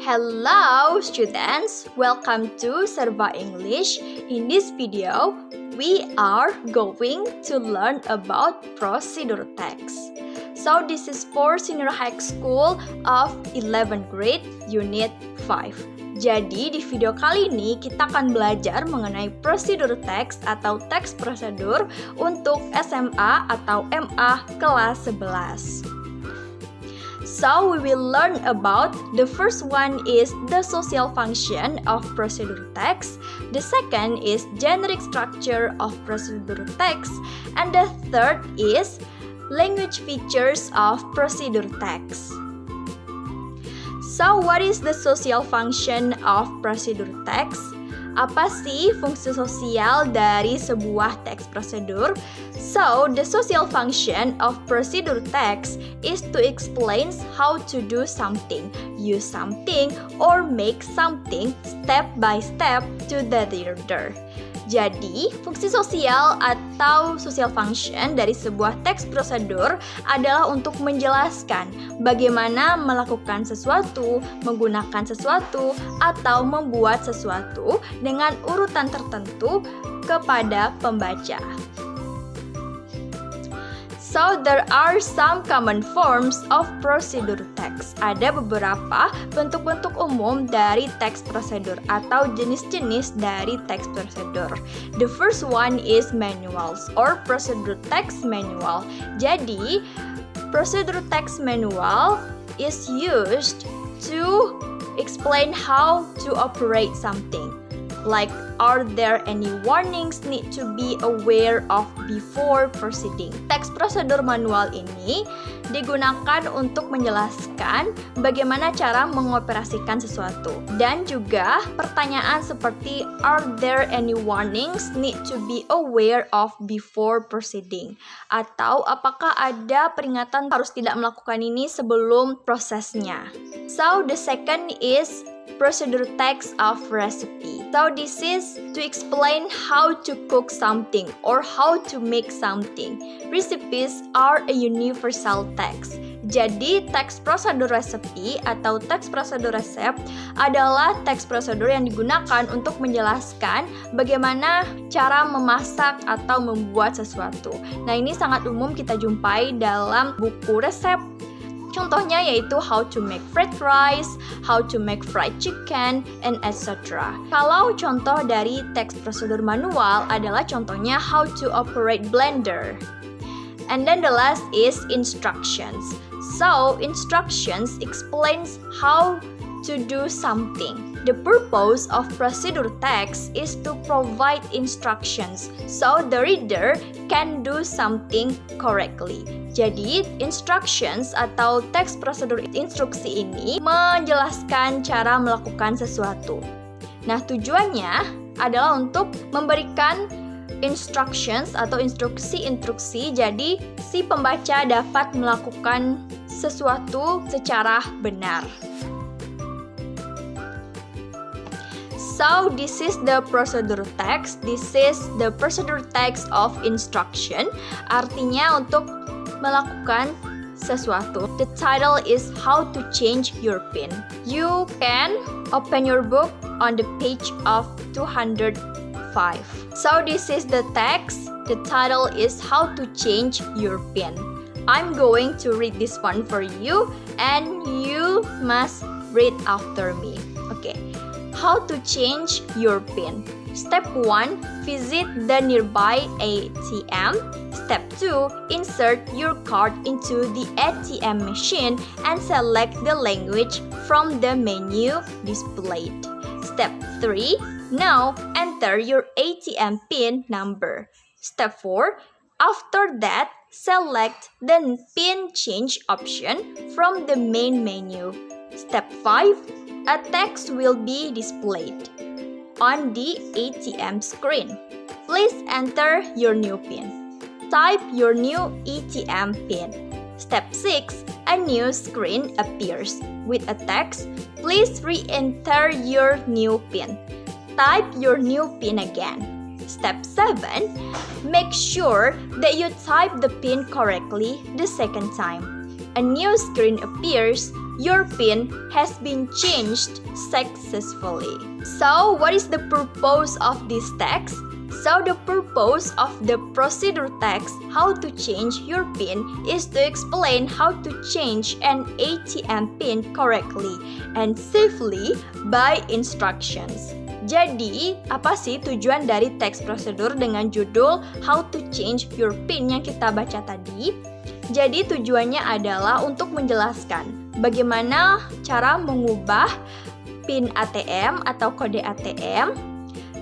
Hello students, welcome to Serba English. In this video, we are going to learn about procedure text. So this is for Senior High School of 11th grade, Unit 5. Jadi di video kali ini kita akan belajar mengenai prosedur teks atau teks prosedur untuk SMA atau MA kelas 11. So we will learn about the first one is the social function of procedure text, the second is generic structure of procedure text, and the third is language features of procedure text. So what is the social function of procedure text? Apa sih fungsi sosial dari sebuah teks prosedur? So, the social function of procedure text is to explain how to do something, use something, or make something step by step to the reader. Jadi, fungsi sosial atau social function dari sebuah teks prosedur adalah untuk menjelaskan bagaimana melakukan sesuatu, menggunakan sesuatu, atau membuat sesuatu dengan urutan tertentu kepada pembaca. So, there are some common forms of procedure text. Ada beberapa bentuk-bentuk umum dari teks prosedur atau jenis-jenis dari teks prosedur. The first one is manuals or procedure text manual. Jadi, procedure text manual is used to explain how to operate something. Like, are there any warnings need to be aware of before proceeding? Teks prosedur manual ini digunakan untuk menjelaskan bagaimana cara mengoperasikan sesuatu. Dan juga pertanyaan seperti, are there any warnings need to be aware of before proceeding? Atau apakah ada peringatan harus tidak melakukan ini sebelum prosesnya? So, the second is procedure text of recipe. So this is to explain how to cook something or how to make something. Recipes are a universal text. Jadi teks prosedur recipe atau teks prosedur resep adalah teks prosedur yang digunakan untuk menjelaskan bagaimana cara memasak atau membuat sesuatu. Nah, ini sangat umum kita jumpai dalam buku resep. Contohnya yaitu how to make fried rice, how to make fried chicken, and etc. Kalau contoh dari teks prosedur manual adalah contohnya how to operate blender. And then the last is instructions. So, instructions explains how to do something. The purpose of procedure text is to provide instructions so the reader can do something correctly. Jadi, instructions atau teks prosedur instruksi ini menjelaskan cara melakukan sesuatu. Nah, tujuannya adalah untuk memberikan instructions atau instruksi-instruksi, jadi si pembaca dapat melakukan sesuatu secara benar. So, this is the procedure text. This is the procedure text of instruction. Artinya untuk melakukan sesuatu. The title is How to Change Your PIN. You can open your book on the page of 205. So this is the text. The title is How to Change Your PIN. I'm going to read this one for you and you must read after me. Okay. How to change your PIN. Step 1. Visit the nearby ATM. Step 2. Insert your card into the ATM machine and select the language from the menu displayed. Step 3. Now enter your ATM PIN number. Step 4. After that, select the PIN change option from the main menu. Step 5. A text will be displayed on the ATM screen. Please enter your new PIN. Type your new ATM PIN. Step 6. A new screen appears with a text. Please re-enter your new PIN. Type your new PIN again. Step 7. Make sure that you type the PIN correctly the second time. A new screen appears. your PIN has been changed successfully. So, what is the purpose of this text? So, the purpose of the procedure text, how to change your PIN, is to explain how to change an ATM PIN correctly and safely by instructions. Jadi, apa sih tujuan dari teks prosedur dengan judul How to Change Your PIN yang kita baca tadi? Jadi, tujuannya adalah untuk menjelaskan bagaimana cara mengubah PIN ATM atau kode ATM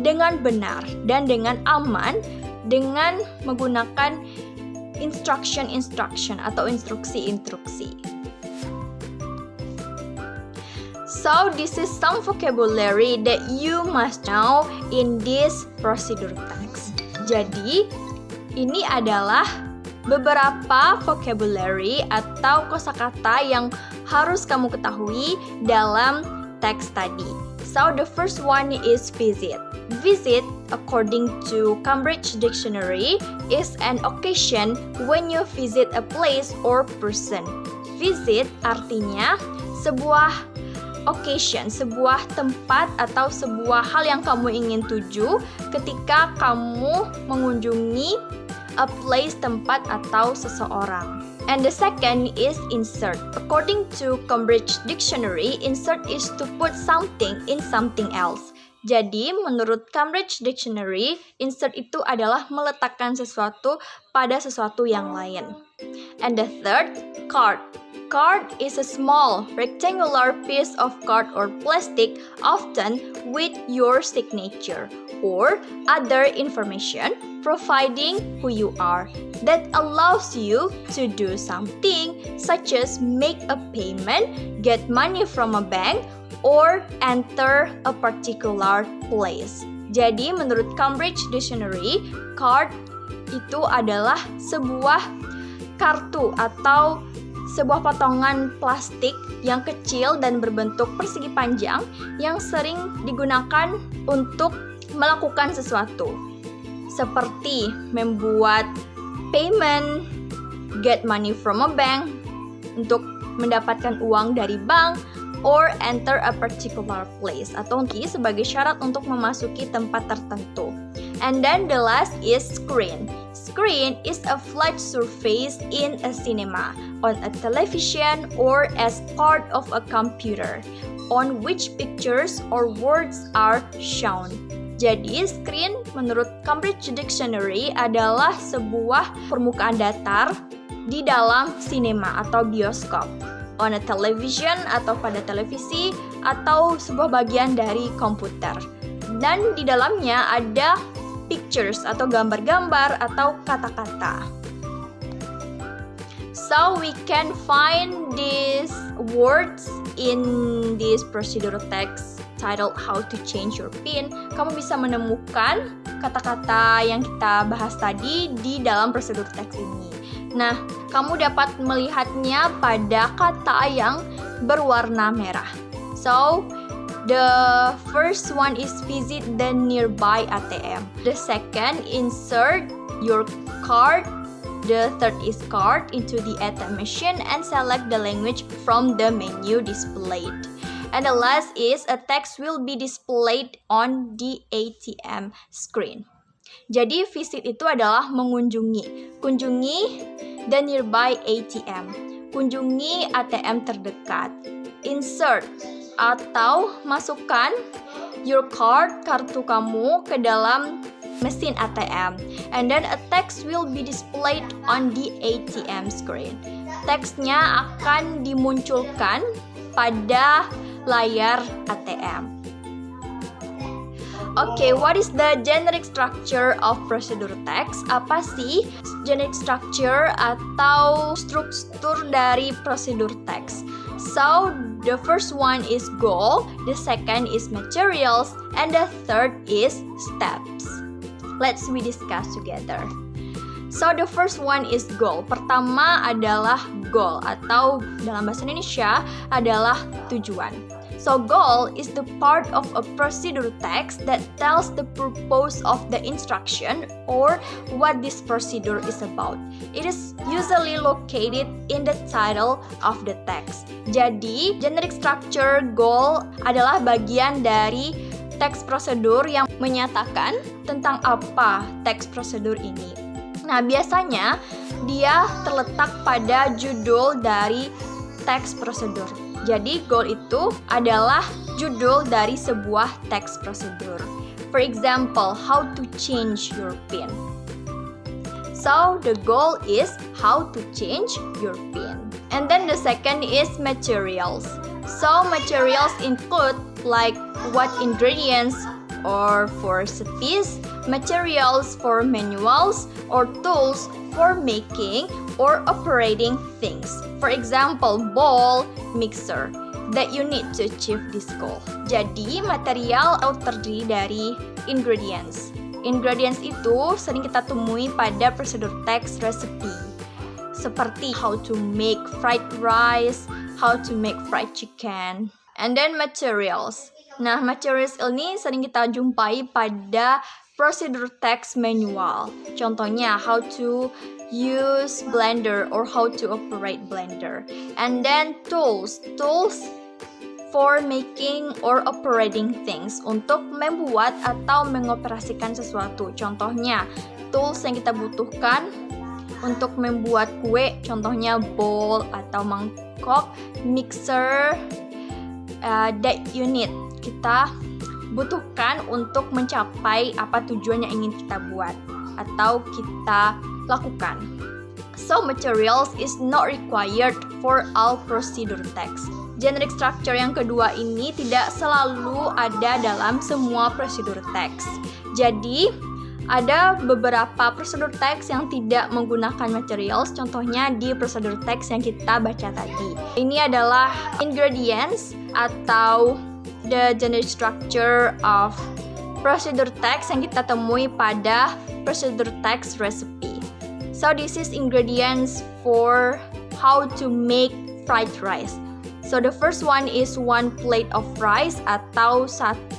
dengan benar dan dengan aman dengan menggunakan instruction atau instruksi-instruksi. So, this is some vocabulary that you must know in this procedure text. Jadi, ini adalah beberapa vocabulary atau kosakata yang harus kamu ketahui dalam teks tadi. So, the first one is visit. Visit, according to Cambridge Dictionary, is an occasion when you visit a place or person. Visit artinya sebuah occasion, sebuah tempat atau sebuah hal yang kamu ingin tuju ketika kamu mengunjungi a place, tempat atau seseorang. And the second is insert. According to Cambridge Dictionary, insert is to put something in something else. Jadi, menurut Cambridge Dictionary, insert itu adalah meletakkan sesuatu pada sesuatu yang lain. And the third, card. Card is a small, rectangular piece of card or plastic, often with your signature or other information, providing who you are, that allows you to do something such as make a payment, get money from a bank, or enter a particular place. Jadi, menurut Cambridge Dictionary, card itu adalah sebuah kartu atau sebuah potongan plastik yang kecil dan berbentuk persegi panjang yang sering digunakan untuk melakukan sesuatu seperti membuat payment, get money from a bank untuk mendapatkan uang dari bank, or enter a particular place atau sebagai syarat untuk memasuki tempat tertentu. And then the last is screen. Screen is a flat surface in a cinema, on a television, or as part of a computer, on which pictures or words are shown. Jadi, screen menurut Cambridge Dictionary adalah sebuah permukaan datar di dalam sinema atau bioskop, on a television atau pada televisi, atau sebuah bagian dari komputer. Dan di dalamnya ada pictures atau gambar-gambar atau kata-kata. So we can find these words in this procedural text titled How to Change Your PIN. Kamu bisa menemukan kata-kata yang kita bahas tadi di dalam prosedur text ini. Nah, kamu dapat melihatnya pada kata yang berwarna merah. So, the first one is visit the nearby ATM. The second, insert your card. The third is card into the ATM machine and select the language from the menu displayed. And the last is a text will be displayed on the ATM screen. Jadi visit itu adalah mengunjungi. Kunjungi the nearby ATM. Kunjungi ATM terdekat. Insert atau masukkan your card, kartu kamu ke dalam mesin ATM. And then a text will be displayed on the ATM screen. Teksnya akan dimunculkan pada layar ATM. Okay, what is the generic structure of procedure text? Apa sih generic structure atau struktur dari procedure text? So, the first one is goal, the second is materials, and the third is steps. Let's we discuss together. So, the first one is goal. Pertama adalah goal atau dalam bahasa Indonesia adalah tujuan. So, So goal is the part of a procedure text that tells the purpose of the instruction or what this procedure is about. It is usually located in the title of the text. Jadi, generic structure goal adalah bagian dari teks prosedur yang menyatakan tentang apa teks prosedur ini. Nah, biasanya dia terletak pada judul dari teks prosedur. Jadi, goal itu adalah judul dari sebuah teks prosedur. For example, how to change your PIN. So, the goal is how to change your PIN. And then the second is materials. So, materials include like what ingredients or for recipes, materials for manuals, or tools for making or operating things. For example, bowl, mixer, that you need to achieve this goal. Jadi, material terdiri dari ingredients. Ingredients itu sering kita temui pada prosedur teks recipe. Seperti how to make fried rice, how to make fried chicken. And then materials. Nah, materials ini sering kita jumpai pada prosedur teks manual. Contohnya, how to use blender or how to operate blender. And then tools for making or operating things, untuk membuat atau mengoperasikan sesuatu. Contohnya, tools yang kita butuhkan untuk membuat kue, contohnya bowl atau mangkok, mixer, that you need, kita butuhkan untuk mencapai apa tujuan yang ingin kita buat atau kita lakukan. So, materials is not required for all procedure text. Generic structure yang kedua ini tidak selalu ada dalam semua prosedur teks. Jadi, ada beberapa prosedur teks yang tidak menggunakan materials, contohnya di prosedur teks yang kita baca tadi. Ini adalah ingredients atau the generic structure of procedure text yang kita temui pada procedure text recipe. So this is ingredients for how to make fried rice. So the first one is 1 plate of rice atau 1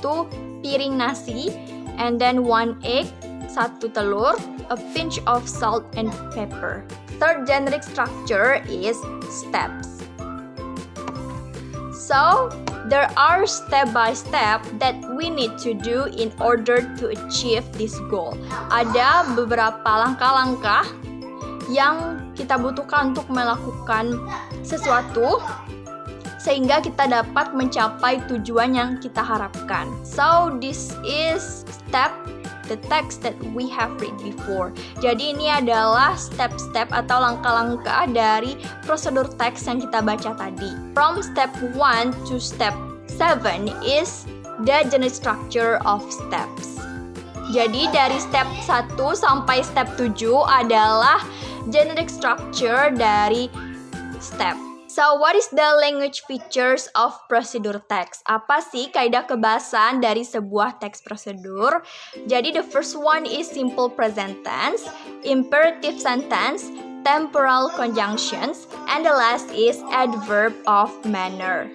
piring nasi, and then 1 egg, 1 telur, a pinch of salt and pepper. Third generic structure is steps. So there are step-by-step that we need to do in order to achieve this goal. Ada beberapa langkah-langkah yang kita butuhkan untuk melakukan sesuatu sehingga kita dapat mencapai tujuan yang kita harapkan. So this is the text that we have read before. Jadi ini adalah step-step atau langkah-langkah dari prosedur teks yang kita baca tadi. From step 1 to step 7 is the generic structure of steps. Jadi dari step 1 sampai step 7 adalah generic structure dari step. So, what is the language features of procedure text? Apa sih kaidah kebahasan dari sebuah teks prosedur? Jadi, the first one is simple present tense, imperative sentence, temporal conjunctions, and the last is adverb of manner.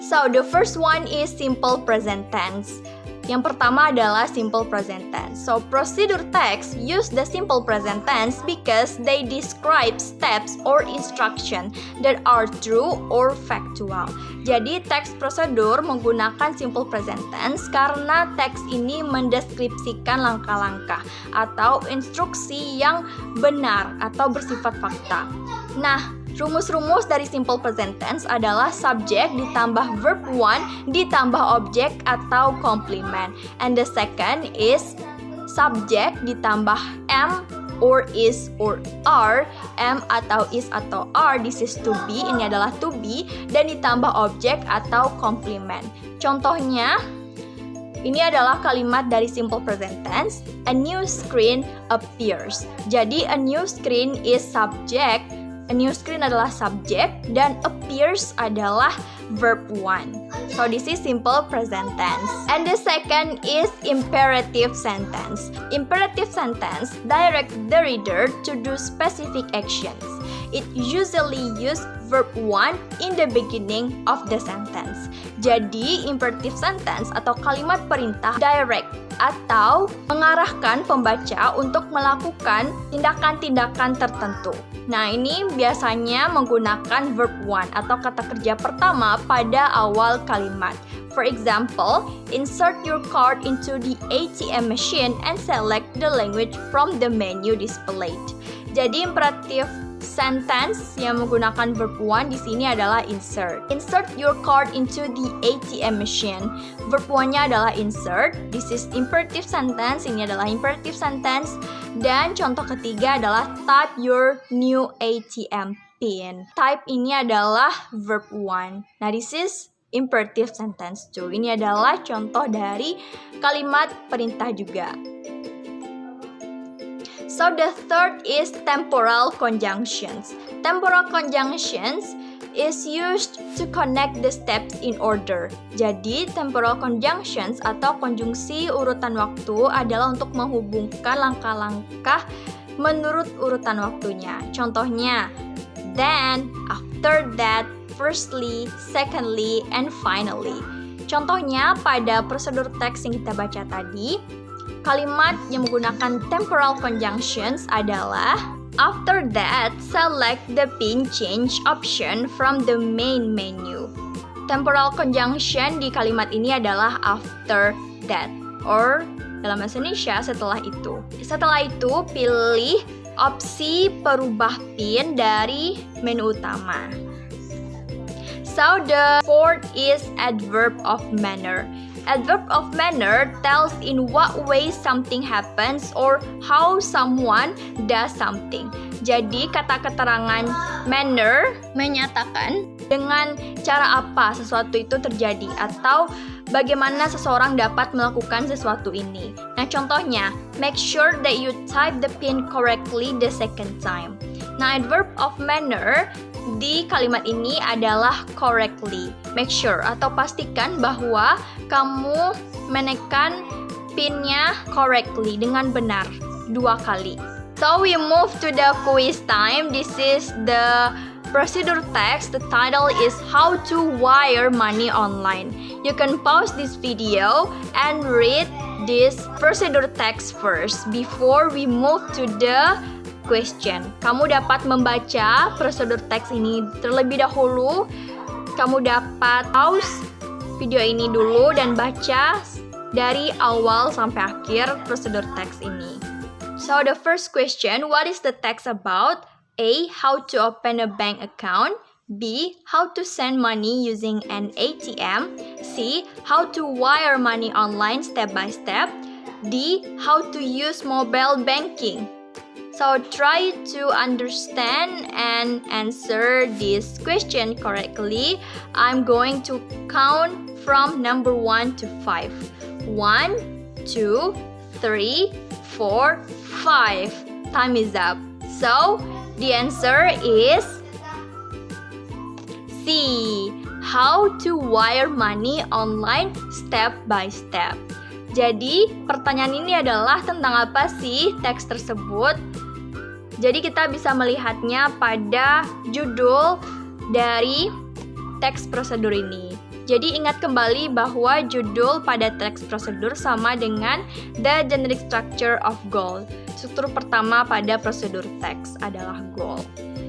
So, the first one is simple present tense. Yang pertama adalah simple present tense. So, procedure text use the simple present tense because they describe steps or instruction that are true or factual. Jadi, teks prosedur menggunakan simple present tense karena teks ini mendeskripsikan langkah-langkah atau instruksi yang benar atau bersifat fakta. Nah, rumus-rumus dari simple present tense adalah subject ditambah verb 1 ditambah objek atau complement. And the second is subject ditambah am or is or are. Am atau is atau are, this is to be, ini adalah to be, dan ditambah objek atau complement. Contohnya, ini adalah kalimat dari simple present tense. A new screen appears. Jadi a new screen is subject. A new screen adalah subjek dan appears adalah verb 1. So this is simple present tense. And the second is imperative sentence. Imperative sentence direct the reader to do specific actions. It usually use verb one in the beginning of the sentence. Jadi, imperative sentence atau kalimat perintah direct atau mengarahkan pembaca untuk melakukan tindakan-tindakan tertentu. Nah, ini biasanya menggunakan verb one atau kata kerja pertama pada awal kalimat. For example, insert your card into the ATM machine and select the language from the menu displayed. Jadi imperative sentence yang menggunakan verb one di sini adalah insert. Insert your card into the ATM machine. Verb one-nya adalah insert. This is imperative sentence. Ini adalah imperative sentence. Dan contoh ketiga adalah type your new ATM PIN. Type ini adalah verb one. Nah, this is imperative sentence too. Ini adalah contoh dari kalimat perintah juga. So the third is temporal conjunctions. Temporal conjunctions is used to connect the steps in order. Jadi temporal conjunctions atau konjungsi urutan waktu adalah untuk menghubungkan langkah-langkah menurut urutan waktunya. Contohnya, then, after that, firstly, secondly, and finally. Contohnya pada prosedur teks yang kita baca tadi, kalimat yang menggunakan temporal conjunctions adalah after that, select the pin change option from the main menu. Temporal conjunction di kalimat ini adalah after that, or dalam bahasa Indonesia setelah itu. Setelah itu, pilih opsi perubah pin dari menu utama. So the fourth is adverb of manner. Adverb of manner tells in what way something happens or how someone does something. Jadi kata keterangan manner menyatakan dengan cara apa sesuatu itu terjadi atau bagaimana seseorang dapat melakukan sesuatu ini. Nah, contohnya, make sure that you type the pin correctly the second time. Nah, adverb of manner di kalimat ini adalah correctly. Make sure atau pastikan bahwa kamu menekan pinnya correctly dengan benar 2 kali. So we move to the quiz time. This is the procedure text. The title is How to Wire Money Online. You can pause this video and read this procedure text first before we move to the question. Kamu dapat membaca prosedur teks ini terlebih dahulu. Kamu dapat pause video ini dulu dan baca dari awal sampai akhir prosedur teks ini. So the first question, what is the text about? A. How to open a bank account. B. How to send money using an ATM. C. How to wire money online step by step. D. How to use mobile banking. So try to understand and answer this question correctly. I'm going to count from number 1 to 5. 1, 2, 3, 4, 5. Time is up. So the answer is C. How to wire money online step by step. Jadi pertanyaan ini adalah tentang apa sih teks tersebut? Jadi kita bisa melihatnya pada judul dari teks prosedur ini. Jadi ingat kembali bahwa judul pada teks prosedur sama dengan the generic structure of goal. Struktur pertama pada prosedur teks adalah goal.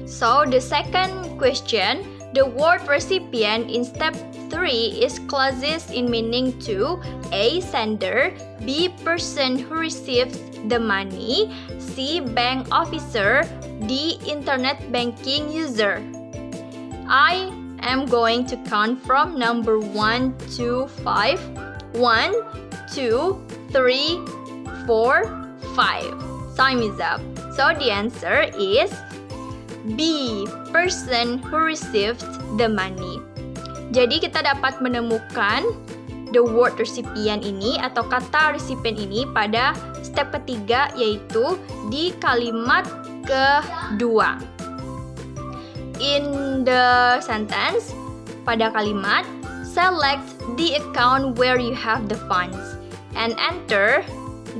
So the second question, the word recipient in step 3 is closest in meaning to A. Sender, B. Person who receives the money, C. Bank officer, D. Internet banking user. I am going to count from number 1 to 5. 1, 2, 3, 4, 5. Time is up. So the answer is B. Person who received the money. Jadi kita dapat menemukan the word recipient ini atau kata recipient ini pada step ketiga, yaitu di kalimat kedua. In the sentence, pada kalimat, select the account where you have the funds and enter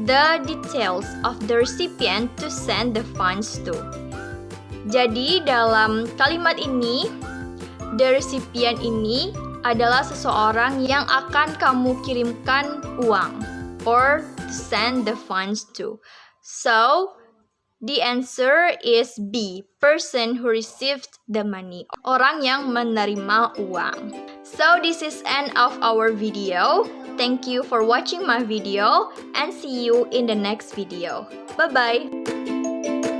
the details of the recipient to send the funds to. Jadi dalam kalimat ini The recipient ini adalah seseorang yang akan kamu kirimkan uang or send the funds to. So, the answer is B, person who received the money. Orang yang menerima uang. So, this is end of our video. Thank you for watching my video and see you in the next video. Bye-bye.